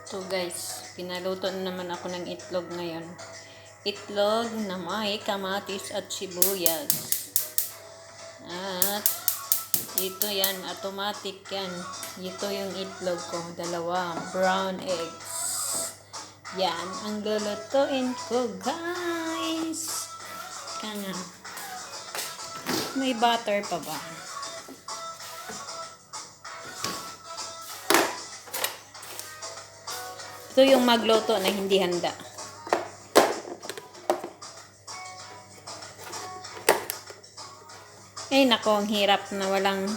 So guys, pinaluto na naman ako ng itlog ngayon. Itlog na may kamatis at sibuyas. At ito yan, automatic yan. Ito yung itlog ko, dalawa, brown eggs. Yan, ang lulutuin ko guys. Kaya may butter pa ba? Ito yung magluto na hindi handa. Ay nako, ang hirap na walang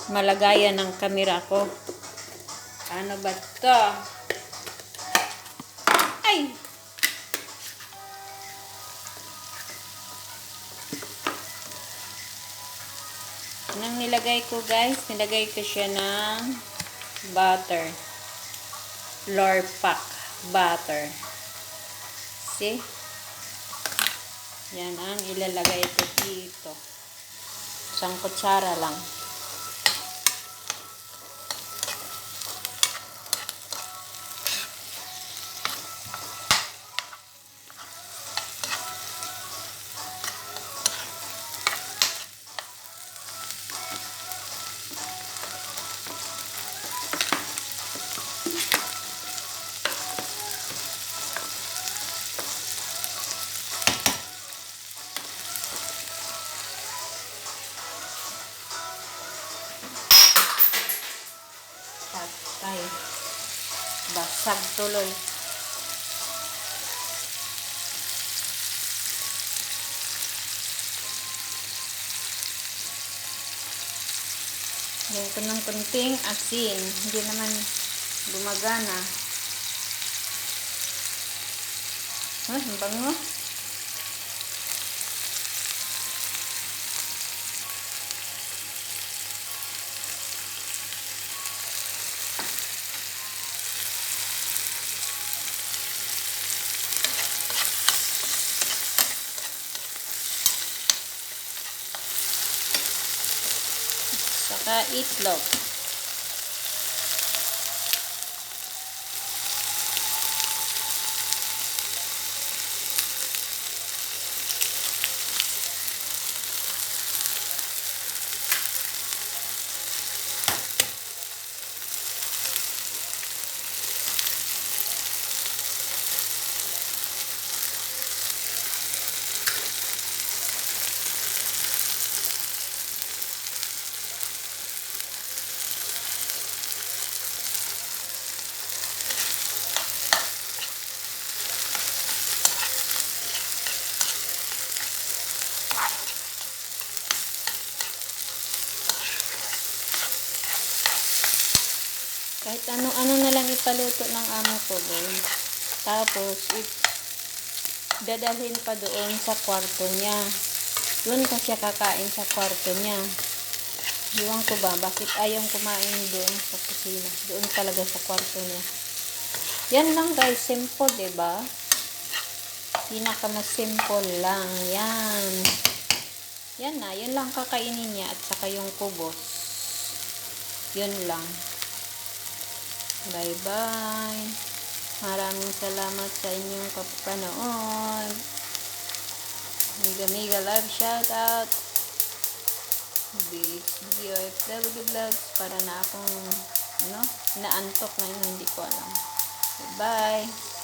malagayan ng kamera ko. Ano ba ito? Ay! Nang nilagay ko guys, nilagay ko siya ng butter. Flour pack butter. See? Yan ang ilalagay ko dito. Isang kutsara lang. Patay. Basag tuloy. Lagyan ko ng konting asin. Hindi naman gumagana. Ang bango. Saka itlog. Kahit ano-ano na lang ipaluto ng amo ko doon. Tapos, dadalhin pa doon sa kwarto niya. Doon pa siya kakain sa kwarto niya. Iwan ko ba, bakit ayaw kumain doon sa kusina? Doon talaga sa kwarto niya. Yan lang guys, simple, diba? Pinaka mas simple lang. Yan. Yan na, yun lang kakainin niya at saka yung kubos. Yun lang. Bye-bye. Maraming salamat sa inyong kapanood. Miga love shoutout. BOFW Vlogs. Para na akong naantok na yun, hindi ko alam. Bye-bye.